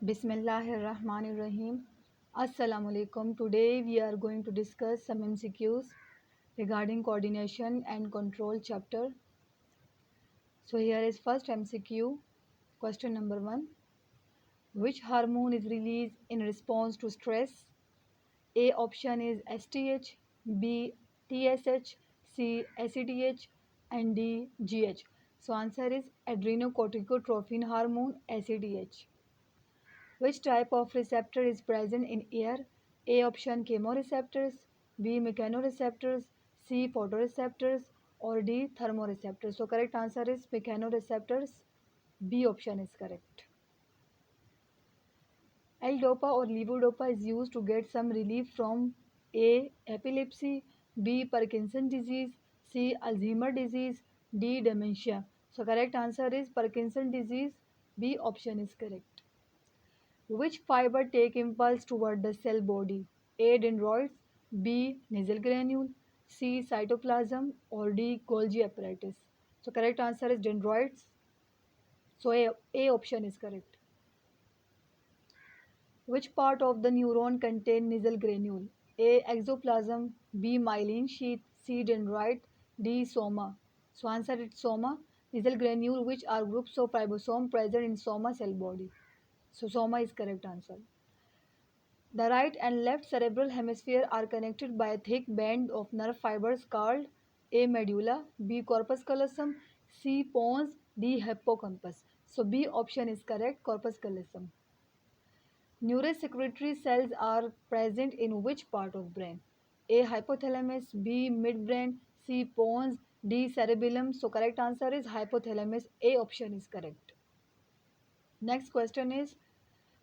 Bismillahirrahmanirrahim. Assalamu alaikum. Today we are going to discuss some MCQs regarding coordination and control chapter. So here is first MCQ. Question number 1. Which hormone is released in response to stress? A option is STH, B TSH, C ACTH and D GH. So answer is adrenocorticotrophin hormone ACTH. Which type of receptor is present in air? A option chemoreceptors, B mechanoreceptors, C photoreceptors or D thermoreceptors. So correct answer is mechanoreceptors. B option is correct. L-DOPA or levodopa is used to get some relief from A. Epilepsy, B. Parkinson disease, C. Alzheimer disease, D. Dementia. So correct answer is Parkinson disease. B option is correct. Which fiber take impulse toward the cell body? A. Dendroids, B. Nasal granule, C. Cytoplasm or D. Golgi apparatus. So correct answer is dendroids. So A option is correct. Which part of the neuron contain nasal granule? A. Exoplasm, B. Myelin sheath, C. Dendrite, D. Soma. So answer is soma. Nasal granule which are groups of ribosome present in soma cell body. So soma is correct answer. The right and left cerebral hemisphere are connected by a thick band of nerve fibers called A. Medulla, B. Corpus callosum, C. Pons, D. Hippocampus. So B option is correct, corpus callosum. Neurosecretory cells are present in which part of brain? A. Hypothalamus, B. Midbrain, C. Pons, D. Cerebellum. So correct answer is hypothalamus. A option is correct. Next question is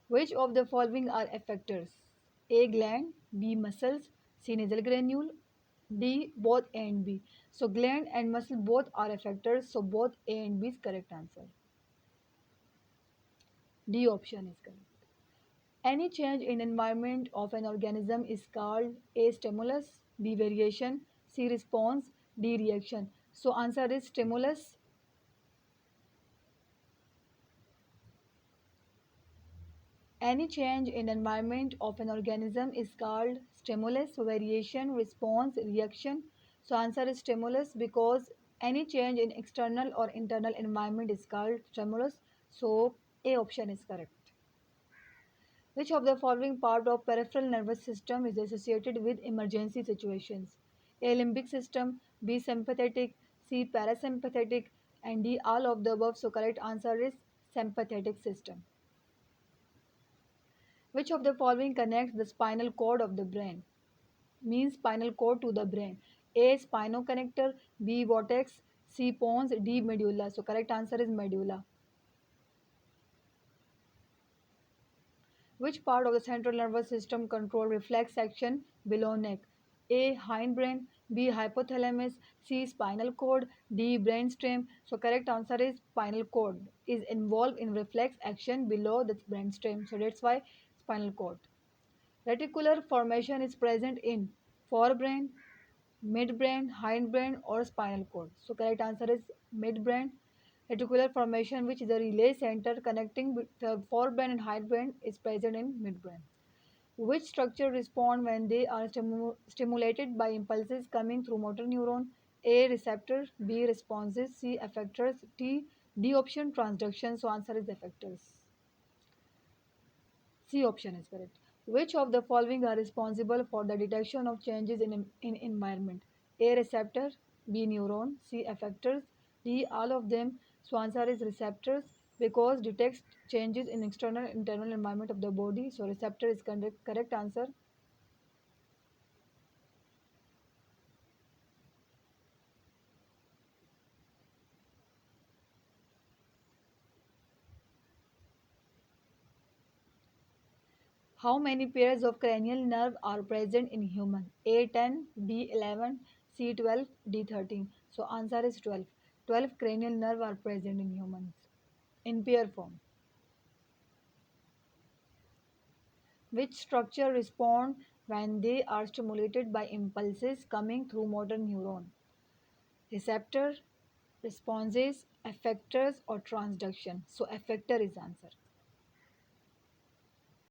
which of the following are effectors? A. Gland, B. Muscles, C. Nasal granule, D. Both A and B. So gland and muscle both are effectors. So both A and B is correct answer. D option is correct. Any change in environment of an organism is called A. Stimulus, B. Variation, C. Response, D. Reaction. So answer is stimulus. Any change in environment of an organism is called stimulus, variation, response, reaction. So answer is stimulus because any change in external or internal environment is called stimulus. So A option is correct. Which of the following part of peripheral nervous system is associated with emergency situations? A. Limbic system, B. Sympathetic, C. Parasympathetic, and D. All of the above. So correct answer is sympathetic system. Which of the following connects the spinal cord of the brain? Means spinal cord to the brain. A. Spinoconnector, B. Vortex, C. Pons, D. Medulla. So correct answer is medulla. Which part of the central nervous system control reflex action below neck? A. Hindbrain, B. Hypothalamus, C. Spinal cord, D. Brainstem. So correct answer is spinal cord is involved in reflex action below the brainstem. So that's why spinal cord. Reticular formation is present in forebrain, midbrain, hindbrain or spinal cord. So correct answer is midbrain. Reticular formation, which is a relay center connecting the forebrain and hindbrain, is present in midbrain. Which structure respond when they are stimulated by impulses coming through motor neuron? A. Receptor, B. Responses, C. Effectors, D option transduction. So answer is effectors. C option is correct. Which of the following are responsible for the detection of changes in environment? A. Receptor, B. Neuron, C. Effectors, D. All of them. So answer is receptors because detects changes in external internal environment of the body. So receptor is correct answer. How many pairs of cranial nerve are present in human? A 10, B 11, C 12, D 13. So answer is 12. 12 cranial nerve are present in humans in pair form. Which structure respond when they are stimulated by impulses coming through motor neuron? Receptor, responses, effectors or transduction. So effector is answer.